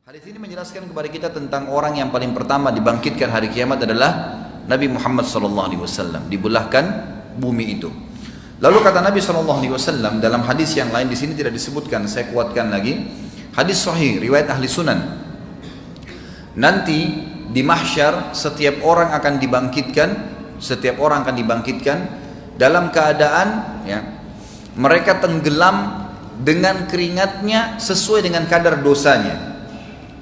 Hadis ini menjelaskan kepada kita tentang orang yang paling pertama dibangkitkan hari kiamat adalah Nabi Muhammad SAW. Dibelahkan bumi itu. Lalu kata Nabi SAW dalam hadis yang lain, di sini tidak disebutkan, saya kuatkan lagi. Hadis sahih riwayat ahli sunan. Nanti di mahsyar setiap orang akan dibangkitkan dalam keadaan mereka tenggelam dengan keringatnya sesuai dengan kadar dosanya.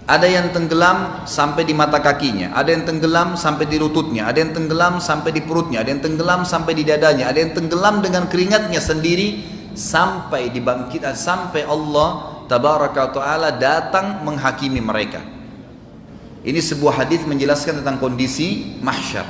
Ada yang tenggelam sampai di mata kakinya, ada yang tenggelam sampai di lututnya, ada yang tenggelam sampai di perutnya, ada yang tenggelam sampai di dadanya, ada yang tenggelam dengan keringatnya sendiri sampai dibangkitkan, sampai Allah tabaraka wa ta'ala datang menghakimi mereka. Ini sebuah hadis menjelaskan tentang kondisi mahsyar.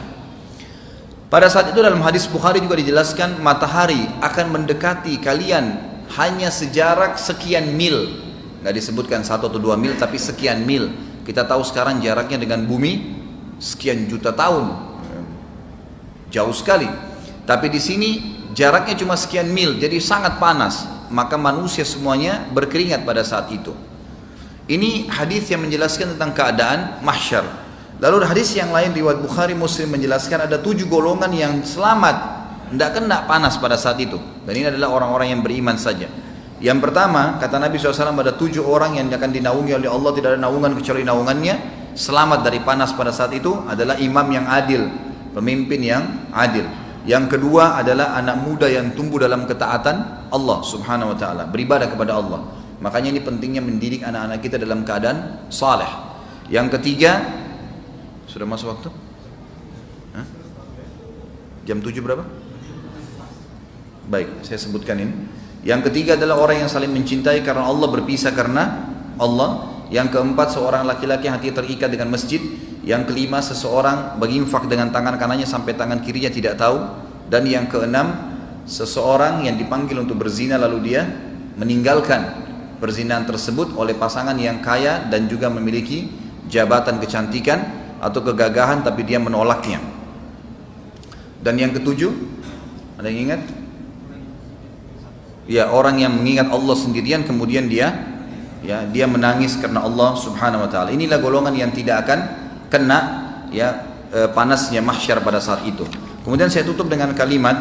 Pada saat itu dalam hadis Bukhari juga dijelaskan matahari akan mendekati kalian hanya sejarak sekian mil. Nggak disebutkan 1 atau 2 mil, tapi sekian mil. Kita tahu sekarang jaraknya dengan bumi sekian juta tahun, jauh sekali. Tapi di sini jaraknya cuma sekian mil, jadi sangat panas. Maka manusia semuanya berkeringat pada saat itu. Ini hadis yang menjelaskan tentang keadaan mahsyar. Lalu hadis yang lain riwayat Bukhari Muslim menjelaskan ada 7 golongan yang selamat, tidak kena panas pada saat itu. Dan ini adalah orang-orang yang beriman saja. Yang pertama, kata Nabi SAW, ada 7 orang yang akan dinaungi oleh Allah, tidak ada naungan kecuali naungannya. Selamat dari panas pada saat itu adalah imam yang adil, pemimpin yang adil. Yang kedua adalah anak muda yang tumbuh dalam ketaatan Allah Subhanahu wa ta'ala, beribadah kepada Allah. Makanya ini pentingnya mendidik anak-anak kita dalam keadaan saleh. Yang ketiga, sudah masuk waktu? Hah? Jam 7 berapa? Baik, saya sebutkan ini. Yang ketiga adalah orang yang saling mencintai karena Allah, berpisah karena Allah. Yang keempat, seorang laki-laki yang hati terikat dengan masjid. Yang kelima, seseorang berinfak dengan tangan kanannya sampai tangan kirinya tidak tahu. Dan yang keenam, seseorang yang dipanggil untuk berzina lalu dia meninggalkan perzinahan tersebut oleh pasangan yang kaya dan juga memiliki jabatan kecantikan atau kegagahan, tapi dia menolaknya. Dan yang ketujuh, ada yang ingat? Ya, orang yang mengingat Allah sendirian kemudian dia menangis karena Allah Subhanahu wa taala. Inilah golongan yang tidak akan kena panasnya mahsyar pada saat itu. Kemudian saya tutup dengan kalimat,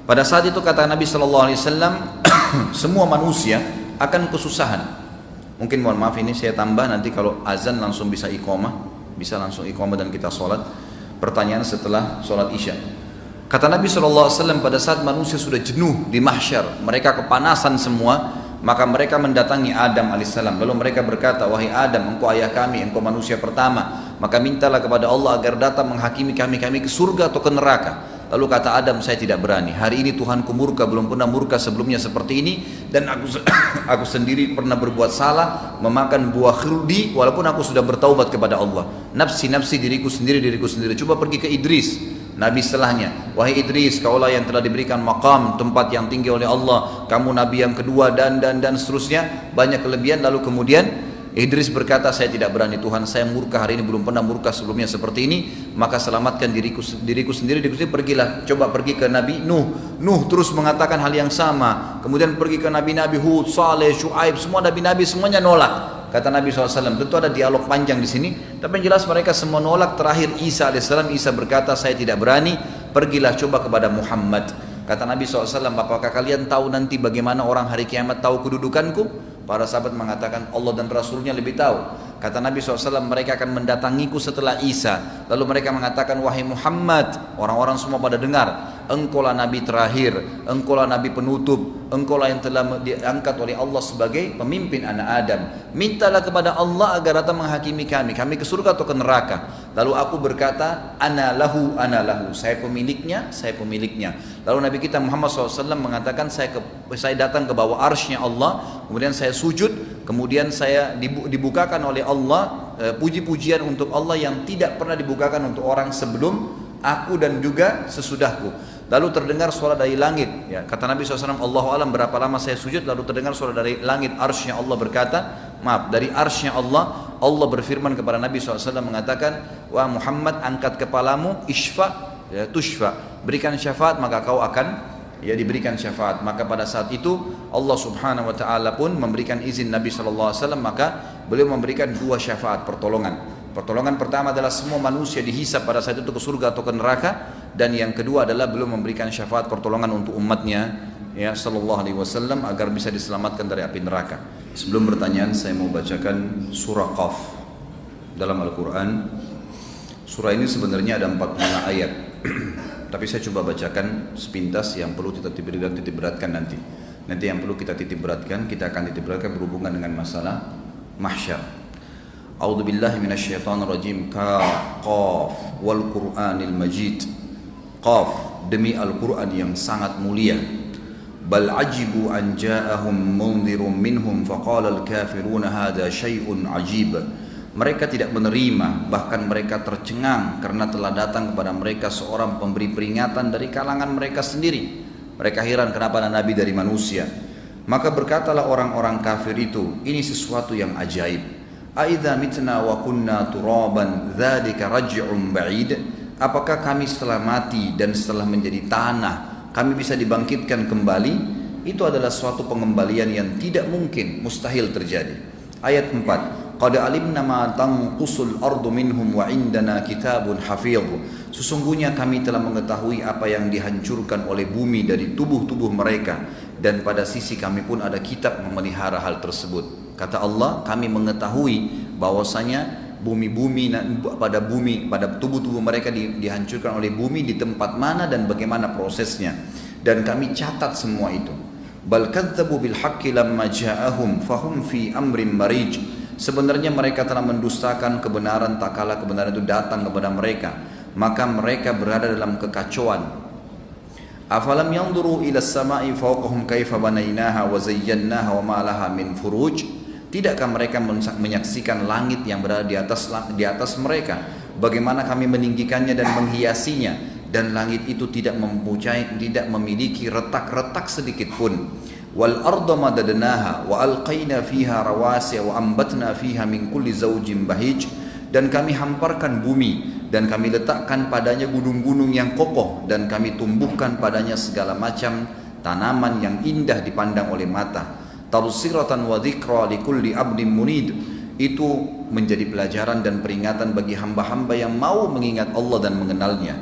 pada saat itu kata Nabi sallallahu alaihi wasallam, semua manusia akan kesusahan. Mungkin mohon maaf ini saya tambah, nanti kalau azan langsung bisa langsung iqamah dan kita sholat. Pertanyaan setelah sholat isya. Kata Nabi SAW, pada saat manusia sudah jenuh di mahsyar, mereka kepanasan semua, maka mereka mendatangi Adam alaihissalam. Lalu mereka berkata, wahai Adam, engkau ayah kami, engkau manusia pertama, maka mintalah kepada Allah agar datang menghakimi kami ke surga atau ke neraka. Lalu kata Adam, saya tidak berani. Hari ini Tuhanku murka, belum pernah murka sebelumnya seperti ini. Dan aku sendiri pernah berbuat salah, memakan buah khuldi, walaupun aku sudah bertaubat kepada Allah. Nafsi, diriku sendiri. Coba pergi ke Idris, Nabi setelahnya, wahai Idris, kaulah yang telah diberikan maqam, tempat yang tinggi oleh Allah, kamu Nabi yang kedua, dan seterusnya, banyak kelebihan. Lalu kemudian Idris berkata, saya tidak berani, Tuhan saya murka hari ini, belum pernah murka sebelumnya seperti ini, maka selamatkan diriku sendiri. Pergilah, coba pergi ke Nabi Nuh terus mengatakan hal yang sama. Kemudian pergi ke Nabi Hud, Saleh, Syuaib, semua Nabi semuanya nolak. Kata Nabi SAW, tentu ada dialog panjang di sini, tapi yang jelas mereka semua nolak. Terakhir Isa alaihissalam, Isa berkata, saya tidak berani, pergilah coba kepada Muhammad. Kata Nabi SAW, apakah kalian tahu nanti bagaimana orang hari kiamat tahu kedudukanku? Para sahabat mengatakan, Allah dan Rasulnya lebih tahu. Kata Nabi SAW, mereka akan mendatangiku setelah Isa. Lalu mereka mengatakan, wahai Muhammad, orang-orang semua pada dengar, engkaulah Nabi terakhir, engkaulah Nabi penutup, engkaulah yang telah diangkat oleh Allah sebagai pemimpin anak Adam. Mintalah kepada Allah agar datang menghakimi kami ke surga atau ke neraka. Lalu aku berkata, ana lahu, saya pemiliknya. Lalu Nabi kita Muhammad SAW mengatakan, saya datang ke bawah arsy-Nya Allah, kemudian saya sujud, kemudian saya dibukakan oleh Allah puji-pujian untuk Allah yang tidak pernah dibukakan untuk orang sebelum aku dan juga sesudahku. Lalu terdengar suara dari langit, kata Nabi SAW, Allahu alam berapa lama saya sujud. Lalu terdengar suara dari langit arsy-Nya Allah berkata, dari arsy-Nya Allah, Allah berfirman kepada Nabi SAW mengatakan, wah Muhammad, angkat kepalamu, ishfa tushfa, berikan syafaat maka kau akan diberikan syafaat. Maka pada saat itu Allah Subhanahu wa taala pun memberikan izin Nabi sallallahu alaihi wasallam, maka beliau memberikan dua syafaat pertolongan. Pertolongan pertama adalah semua manusia dihisab pada saat itu ke surga atau ke neraka, dan yang kedua adalah beliau memberikan syafaat pertolongan untuk umatnya ya sallallahu alaihi wasallam agar bisa diselamatkan dari api neraka. Sebelum pertanyaan saya mau bacakan surah Qaf dalam Al-Quran. Surah ini sebenarnya ada 45 ayat tapi saya coba bacakan sepintas yang perlu kita titik beratkan nanti. Nanti yang perlu kita titik beratkan, kita akan titik beratkan berhubungan dengan masalah mahsyar. A'udzu billahi minasyaitonir rajim. Qaf wal Qur'anil Majid. Qaf, demi Al-Qur'an yang sangat mulia. Bal ajibu an ja'ahum munzirun minhum faqala al-kafiruna hadza syai'un ajib. Mereka tidak menerima, bahkan mereka tercengang karena telah datang kepada mereka seorang pemberi peringatan dari kalangan mereka sendiri. Mereka heran kenapa ada nabi dari manusia. Maka berkatalah orang-orang kafir itu, ini sesuatu yang ajaib. Aidza mitna wa kunna turaban dzalika raj'un ba'id. Apakah kami setelah mati dan setelah menjadi tanah kami bisa dibangkitkan kembali? Itu adalah suatu pengembalian yang tidak mungkin, mustahil terjadi. Ayat 4. Qad alimna ma tanqusul ardu minhum wa indana kitabun hafidh. Sesungguhnya kami telah mengetahui apa yang dihancurkan oleh bumi dari tubuh-tubuh mereka, dan pada sisi kami pun ada kitab memelihara hal tersebut. Kata Allah, kami mengetahui bahwasanya pada tubuh-tubuh mereka dihancurkan oleh bumi di tempat mana dan bagaimana prosesnya, dan kami catat semua itu. Bal kadzabu bil haqqi lamma ja'ahum fahum fi amrin marij. Sebenarnya mereka telah mendustakan kebenaran tak kala kebenaran itu datang kepada mereka, maka mereka berada dalam kekacauan. Afalam yanzuru ila as-sama'i fawqahum kaifa banaynaha wa zayyanaha wa ma laha min furuj. Tidakkah mereka menyaksikan langit yang berada di atas mereka, bagaimana kami meninggikannya dan menghiasinya, dan langit itu tidak memiliki retak-retak sedikit pun. Wal arda madadnaha wa alqaina fiha rawasiya wa ambatna fiha min kulli zawjin bahij. Dan kami hamparkan bumi dan kami letakkan padanya gunung-gunung yang kokoh, dan kami tumbuhkan padanya segala macam tanaman yang indah dipandang oleh mata. Tabsiratan wa dzikra likulli abdin munid. Itu menjadi pelajaran dan peringatan bagi hamba-hamba yang mau mengingat Allah dan mengenalnya.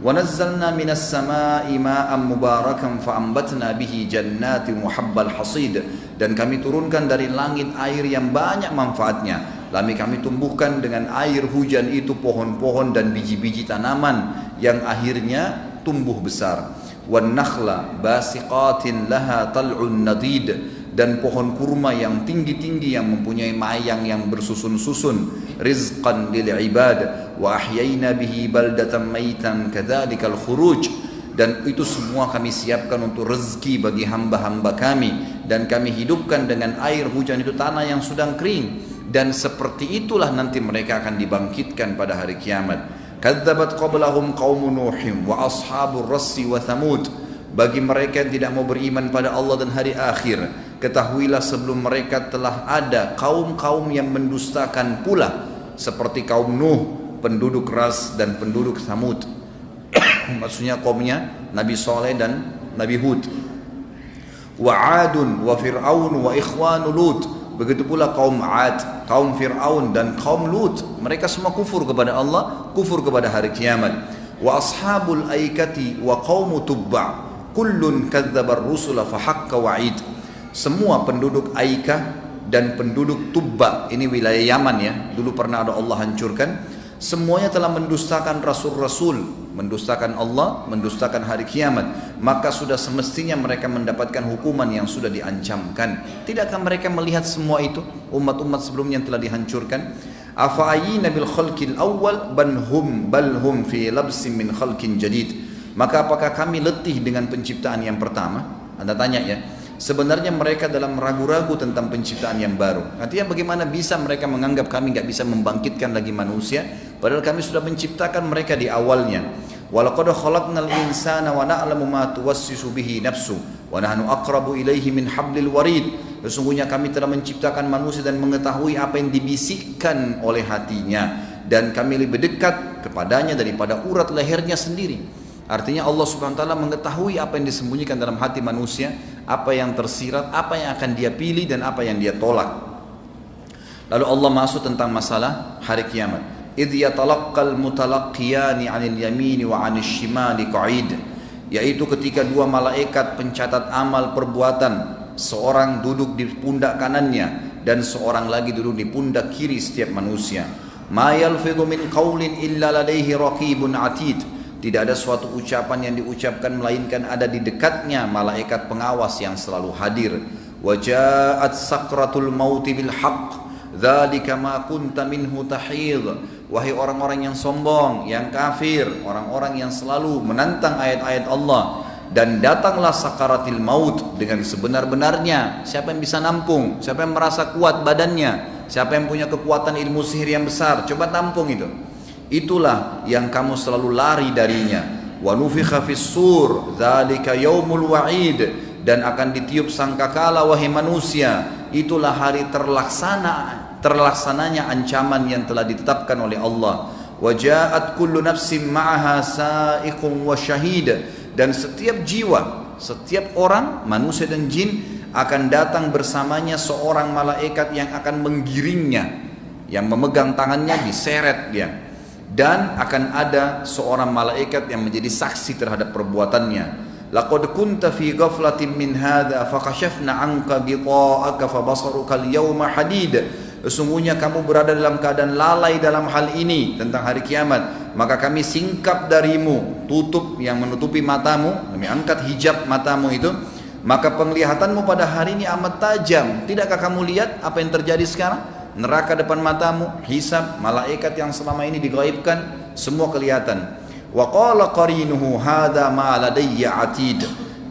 Wa nazzalna minas samaa'i ma'an mubarakan fa'ambatna bihi jannatin wa habbal hasid. Dan kami turunkan dari langit air yang banyak manfaatnya, lalu kami tumbuhkan dengan air hujan itu pohon-pohon dan biji-biji tanaman yang akhirnya tumbuh besar. Wan nakhla basiqatin laha tal'un nadid. Dan pohon kurma yang tinggi-tinggi yang mempunyai mayang yang bersusun-susun. Rizqan lil ibad wa ahyayna bihi baldatan maitan kadzalikal khuruj. Dan itu semua kami siapkan untuk rezeki bagi hamba-hamba kami, dan kami hidupkan dengan air hujan itu tanah yang sedang kering, dan seperti itulah nanti mereka akan dibangkitkan pada hari kiamat. Kadzabat qablahum qaumun nuhim wa ashabur rassi wa thamud. Bagi mereka yang tidak mau beriman pada Allah dan hari akhir, ketahuilah sebelum mereka telah ada kaum-kaum yang mendustakan pula, seperti kaum Nuh, penduduk Ras, dan penduduk Thamud. Maksudnya kaumnya Nabi Saleh dan Nabi Hud. Wa Adun wa Fir'aun wa ikhwanu Lut. Begitu pula kaum Ad, kaum Fir'aun dan kaum Lut. Mereka semua kufur kepada Allah, kufur kepada hari kiamat. Wa ashabul aikati wa qaumu Tubba. Kullun kadzabar rusula fa haqqa wa'id. Semua penduduk Aikah dan penduduk Tubba, ini wilayah Yaman ya, dulu pernah ada Allah hancurkan. Semuanya telah mendustakan rasul-rasul, mendustakan Allah, mendustakan hari kiamat. Maka sudah semestinya mereka mendapatkan hukuman yang sudah diancamkan. Tidakkah mereka melihat semua itu, umat-umat sebelumnya yang telah dihancurkan? Afa'ayina bil khalqil awwal bal hum fi labsin min khalqin jadid. Maka apakah kami letih dengan penciptaan yang pertama? Anda tanya ya. Sebenarnya mereka dalam ragu-ragu tentang penciptaan yang baru. Artinya bagaimana bisa mereka menganggap kami nggak bisa membangkitkan lagi manusia, padahal kami sudah menciptakan mereka di awalnya. Walaqad khalaqnal insana wa na'lamu ma tuwassisu bihi nafsu wa nahnu aqrabu ilaihi min hablil warid. Sesungguhnya kami telah menciptakan manusia dan mengetahui apa yang dibisikkan oleh hatinya, dan kami lebih dekat kepadanya daripada urat lehernya sendiri. Artinya Allah Subhanahu wa taala mengetahui apa yang disembunyikan dalam hati manusia, apa yang tersirat, apa yang akan dia pilih dan apa yang dia tolak. Lalu Allah masuk tentang masalah hari kiamat. Idh yatalaqqal mutalaqqiyani 'anil yamini wa 'anil shimali qa'id. Yaitu ketika dua malaikat pencatat amal perbuatan, seorang duduk di pundak kanannya dan seorang lagi duduk di pundak kiri setiap manusia. Ma yalfidhu min qaulin illa ladaihi raqibun 'atid. Tidak ada suatu ucapan yang diucapkan melainkan ada di dekatnya malaikat pengawas yang selalu hadir. Wa ja'at sakratul mauti bil haqq. Dzalika ma kunta minhu tahid. Wahai orang-orang yang sombong, yang kafir, orang-orang yang selalu menantang ayat-ayat Allah, dan datanglah sakaratil maut dengan sebenar-benarnya. Siapa yang bisa nampung? Siapa yang merasa kuat badannya? Siapa yang punya kekuatan ilmu sihir yang besar? Coba tampung itu. Itulah yang kamu selalu lari darinya. Wa nufikha fis sur, dzalika yaumul wa'id. Dan akan ditiup sangkakala wahai manusia. Itulah hari terlaksananya ancaman yang telah ditetapkan oleh Allah. Wa ja'at kullu nafsin ma'aha sa'iqun wa syahid. Dan setiap jiwa, setiap orang, manusia dan jin akan datang bersamanya seorang malaikat yang akan menggiringnya, yang memegang tangannya diseret dia. Dan akan ada seorang malaikat yang menjadi saksi terhadap perbuatannya. Laqad kunta fi ghaflatin min hadza fakashafna 'anka ghita'aka fabasaruka al-yawma hadid. Sesungguhnya kamu berada dalam keadaan lalai dalam hal ini tentang hari kiamat, maka kami singkap darimu tutup yang menutupi matamu, kami angkat hijab matamu itu, maka penglihatanmu pada hari ini amat tajam. Tidakkah kamu lihat apa yang terjadi sekarang? Neraka depan matamu, hisab, malaikat yang selama ini digaibkan, semua kelihatan. Wa qala qarinuhu hadza ma ladayya atid.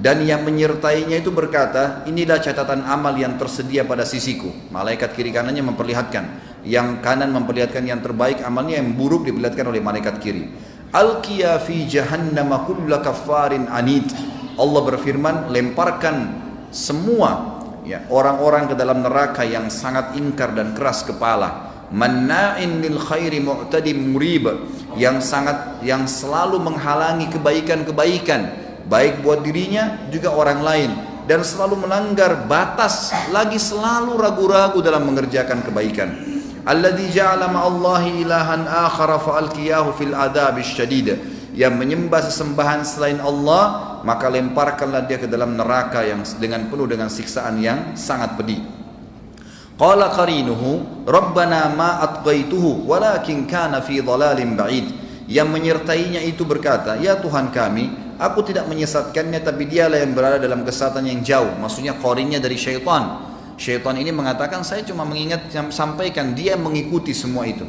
Dan yang menyertainya itu berkata, inilah catatan amal yang tersedia pada sisiku. Malaikat kiri kanannya memperlihatkan, yang kanan memperlihatkan yang terbaik amalnya, yang buruk diperlihatkan oleh malaikat kiri. Alqiya fi jahannam kulla kaffarin anid. Allah berfirman, lemparkan semua orang-orang ke dalam neraka yang sangat ingkar dan keras kepala. Manna'in lil khairi mu'tadim murib, yang selalu menghalangi kebaikan-kebaikan, baik buat dirinya juga orang lain, dan selalu melanggar batas, lagi selalu ragu-ragu dalam mengerjakan kebaikan. Alladzi ja'ala ma'allahi ilahan akhara fa'alqiyahu fil adabish syadid. Yang menyembah sesembahan selain Allah, maka lemparkanlah dia ke dalam neraka yang penuh dengan siksaan yang sangat pedih. Qala qarinuhu rabbana ma atqaituhu walakin kana fi dhalalin ba'id. Yang menyertainya itu berkata, ya Tuhan kami, aku tidak menyesatkannya, tapi dialah yang berada dalam kesesatan yang jauh. Maksudnya qarinnya dari syaitan. Syaitan ini mengatakan, saya cuma mengingat, sampaikan, dia mengikuti semua itu.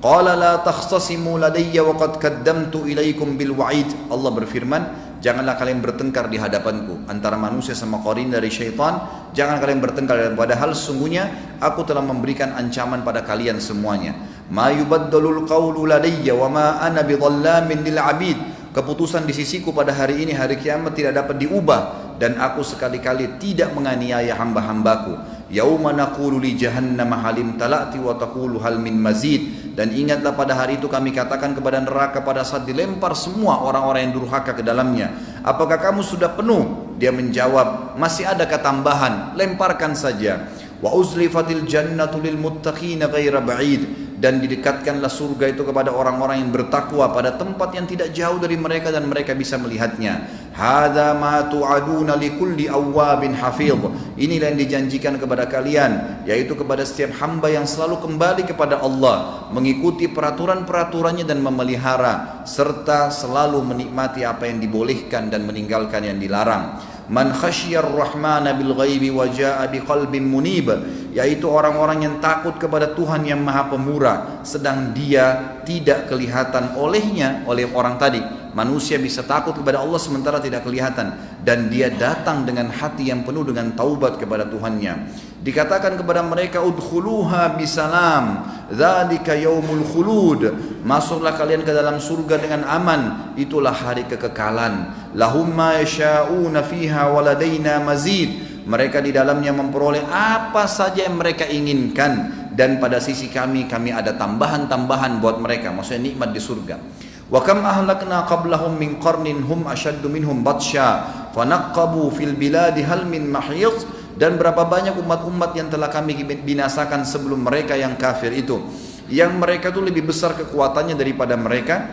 Qala la takhtasimu ladayya wa qad qaddamtu ilaikum bil wa'id. Allah berfirman, janganlah kalian bertengkar di hadapanku, antara manusia sama qarin dari syaitan. Jangan kalian bertengkar, padahal sungguhnya aku telah memberikan ancaman pada kalian semuanya. Ma yubaddalul qawlu ladayya wa ma ana bidhallamin lil abid. Keputusan di sisiku pada hari ini, hari kiamat, tidak dapat diubah, dan aku sekali-kali tidak menganiaya hamba-hambaku. Yauma naqulu li jahannam halim talati wa taqulu hal min mazid. Dan ingatlah pada hari itu kami katakan kepada neraka pada saat dilempar semua orang-orang yang durhaka ke dalamnya, apakah kamu sudah penuh? Dia menjawab, masih adakah tambahan? Lemparkan saja. Wa uzlifatil jannatu lil muttaqina ghaira ba'id. Dan didekatkanlah surga itu kepada orang-orang yang bertakwa pada tempat yang tidak jauh dari mereka dan mereka bisa melihatnya. Hadza ma tu'aduna likulli awwabin hafidh. Inilah yang dijanjikan kepada kalian, yaitu kepada setiap hamba yang selalu kembali kepada Allah, mengikuti peraturan-peraturannya dan memelihara, serta selalu menikmati apa yang dibolehkan dan meninggalkan yang dilarang. Man khasyiyar rahmana bil ghaibi wa jaa biqalbin munib, yaitu orang-orang yang takut kepada Tuhan yang Maha Pemurah, sedang dia tidak kelihatan olehnya, oleh orang tadi. Manusia bisa takut kepada Allah sementara tidak kelihatan, dan dia datang dengan hati yang penuh dengan taubat kepada Tuhannya. Dikatakan kepada mereka, udkhuluha bisalam, dzalika yaumul khulud. Masuklah kalian ke dalam surga dengan aman, itulah hari kekekalan. Lahum ma yasha'una fiha waladaina mazid. Mereka di dalamnya memperoleh apa saja yang mereka inginkan, dan pada sisi kami ada tambahan-tambahan buat mereka, maksudnya nikmat di surga. Wa kam ahlakna qablahum min qarnin hum ashaddu minhum batsha fanaqabu fil biladi hal min mahiyz. Dan berapa banyak umat-umat yang telah kami binasakan sebelum mereka yang kafir itu, yang mereka itu lebih besar kekuatannya daripada mereka.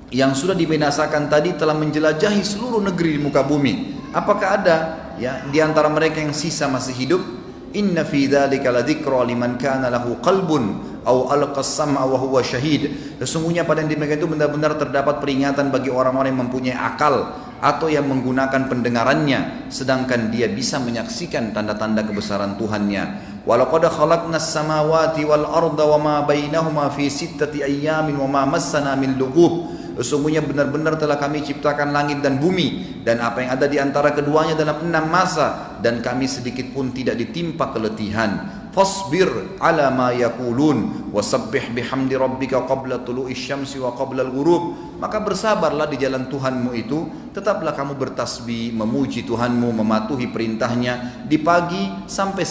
Yang sudah dibinasakan tadi telah menjelajahi seluruh negeri di muka bumi. Apakah ada ya di antara mereka yang sisa masih hidup? Inna fi dzalika ladzikra liman kana lahu qalbun aw alqa as-sam'a wa huwa syahid. Sesungguhnya pada yang demikian itu benar-benar terdapat peringatan bagi orang-orang yang mempunyai akal atau yang menggunakan pendengarannya sedangkan dia bisa menyaksikan tanda-tanda kebesaran Tuhannya. Walaqad khalaqnas samawati wal arda wama bainahuma fi sittati ayyamin wama massana min lughub. Sesungguhnya benar-benar telah kami ciptakan langit dan bumi dan apa yang ada di antara keduanya dalam 6 masa, dan kami sedikit pun tidak ditimpa keletihan. Fasbir ala ma yaqulun wasabbih bihamdi rabbika qabla tulu'isy syamsi wa qabla al-ghurub. Maka bersabarlah di jalan Tuhanmu itu, tetaplah kamu bertasbih, memuji Tuhanmu, mematuhi perintahnya di pagi sampai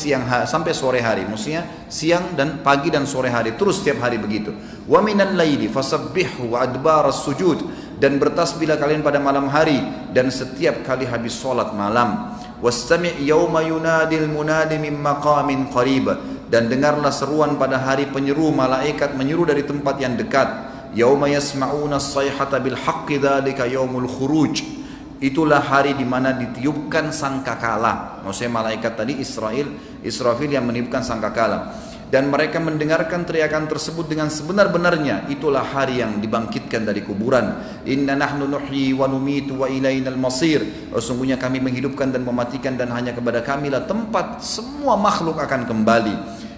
sampai sore hari. Maksudnya siang dan pagi dan sore hari, terus setiap hari begitu. Wa minal laili fasabbihhu wa adbaras sujud, dan bertasbihlah kalian pada malam hari dan setiap kali habis salat malam. Wastami' yauma yunadil munadi min maqamin qarib, dan dengarlah seruan pada hari penyeru, malaikat menyeru dari tempat yang dekat. Yauma yasma'una as-sayhata bil haqqi dzalika yaumul khuruj. Itulah hari di mana ditiupkan sangkakala. Maksudnya malaikat tadi Israfil yang meniupkan sangkakala. Dan mereka mendengarkan teriakan tersebut dengan sebenar-benarnya. Itulah hari yang dibangkitkan dari kuburan. Inna nahnu nuhyi wa numitu wa ilainal masir. Sesungguhnya kami menghidupkan dan mematikan, dan hanya kepada kamilah tempat semua makhluk akan kembali.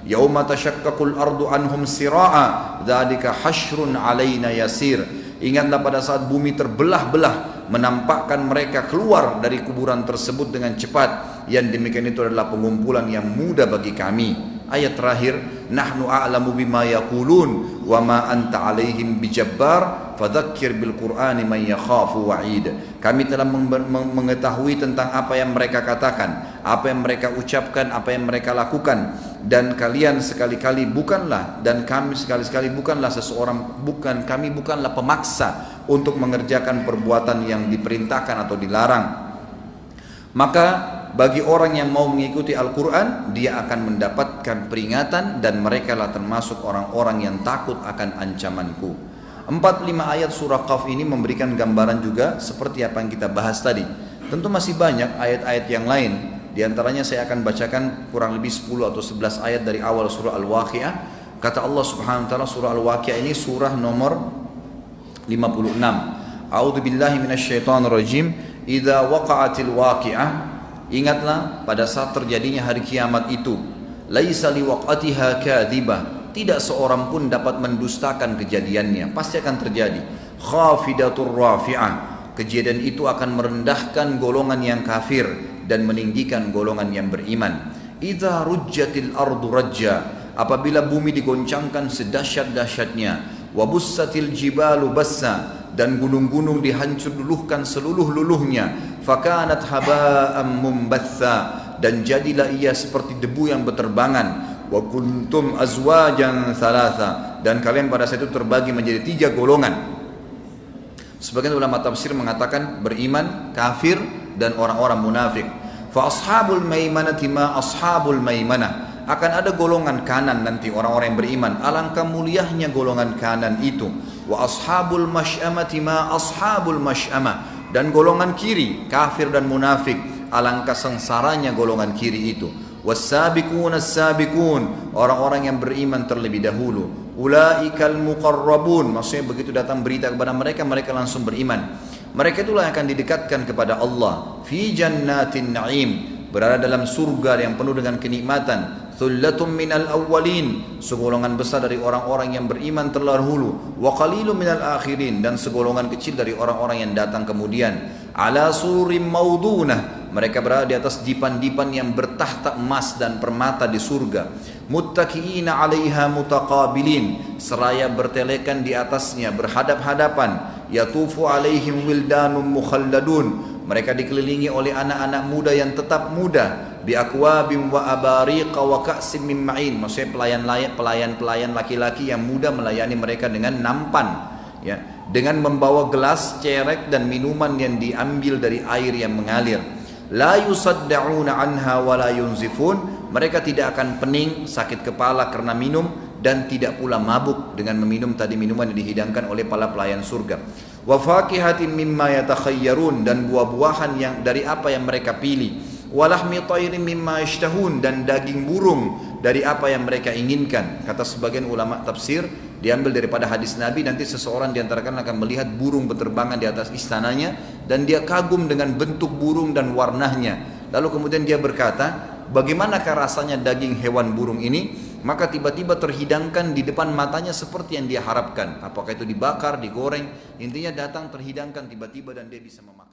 Yauma tashaqqaqul ardu anhum sira'a dzalika hasyrun 'alaina yasir. Ingatlah pada saat bumi terbelah-belah, menampakkan mereka keluar dari kuburan tersebut dengan cepat. Yang demikian itu adalah pengumpulan yang mudah bagi kami. Ayat terakhir, nahnu a'lamu bima yaqulun wa ma anta 'alaihim bijabbar fadzakkir bil qur'ani man yakhafu wa'id. Kami telah mengetahui tentang apa yang mereka katakan, apa yang mereka ucapkan, apa yang mereka lakukan, dan kalian sekali-kali bukanlah, dan kami sekali-sekali bukanlah kami bukanlah pemaksa untuk mengerjakan perbuatan yang diperintahkan atau dilarang. Maka bagi orang yang mau mengikuti Al-Quran, dia akan mendapatkan peringatan, dan mereka lah termasuk orang-orang yang takut akan ancamanku. 4-5 ayat surah Qaf ini memberikan gambaran juga seperti apa yang kita bahas tadi. Tentu masih banyak ayat-ayat yang lain. Di antaranya saya akan bacakan kurang lebih 10 atau 11 ayat dari awal surah Al-Waqi'ah. Kata Allah Subhanahu wa taala, surah Al-Waqi'ah ini surah nomor 56. A'udzu billahi minasyaitonir rajim. Idza waqa'atil waqi'ah. Ingatlah pada saat terjadinya hari kiamat itu, laisa liwaqatiha kadhibah, tidak seorang pun dapat mendustakan kejadiannya, pasti akan terjadi. Khafidatur rafi'ah, kejadian itu akan merendahkan golongan yang kafir dan meninggikan golongan yang beriman. Idza rujjatil ardu rajja, apabila bumi digoncangkan sedahsyat-dahsyatnya. Wa bussatil jibalu bassa, dan gunung-gunung dihancur-luluhkan seluruh-luluhnya. Fakanat haba'am mumbatha, dan jadilah ia seperti debu yang berterbangan. Wa kuntum azwajan thalatha, dan kalian pada saat itu terbagi menjadi 3 golongan. Sebagian ulama tafsir mengatakan beriman, kafir, dan orang-orang munafik. Fa ashabul maimanati ma ashabul maimanah, akan ada golongan kanan nanti orang-orang yang beriman, alangkah mulianya golongan kanan itu. Wa ashabul masy'amati ma ashabul masy'amah, dan golongan kiri kafir dan munafik, alangkah sengsaranya golongan kiri itu. Was-sabiqun as-sabiqun, orang-orang yang beriman terlebih dahulu. Ulaikal muqarrabun, maksudnya begitu datang berita kepada mereka, mereka langsung beriman. Mereka itulah yang akan didekatkan kepada Allah. Fi jannatin na'im, berada dalam surga yang penuh dengan kenikmatan. Thullatum minal awwalin, segolongan besar dari orang-orang yang beriman terdahulu. Wa qalilun minal akhirin, dan segolongan kecil dari orang-orang yang datang kemudian. Ala surim maudunah, mereka berada di atas dipan-dipan yang bertahta emas dan permata di surga. Muttaqiina 'alaiha mutaqabilin, seraya bertelekan di atasnya berhadap-hadapan. Yatufu 'alaihim wildanun mukhalladun, mereka dikelilingi oleh anak-anak muda yang tetap muda. Bi akwabin wa abariqa wa ka'sin min ma'in, maksudnya pelayan-pelayan laki-laki yang muda melayani mereka dengan nampan, ya, dengan membawa gelas, cerek, dan minuman yang diambil dari air yang mengalir. La yusaddauna anha wa la yunzifun. Mereka tidak akan pening, sakit kepala karena minum, dan tidak pula mabuk dengan meminum tadi minuman yang dihidangkan oleh para pelayan surga. Wa fakihatin mimma yatakhayyarun, dan buah-buahan yang dari apa yang mereka pilih. Wa lahmi tayrin mimma yashtahun, dan daging burung dari apa yang mereka inginkan. Kata sebagian ulama tafsir, diambil daripada hadis Nabi, nanti seseorang di antara kalian akan melihat burung berterbangan di atas istananya dan dia kagum dengan bentuk burung dan warnanya. Lalu kemudian dia berkata, bagaimanakah rasanya daging hewan burung ini? Maka tiba-tiba terhidangkan di depan matanya seperti yang dia harapkan. Apakah itu dibakar, digoreng, intinya datang terhidangkan tiba-tiba dan dia bisa memakan.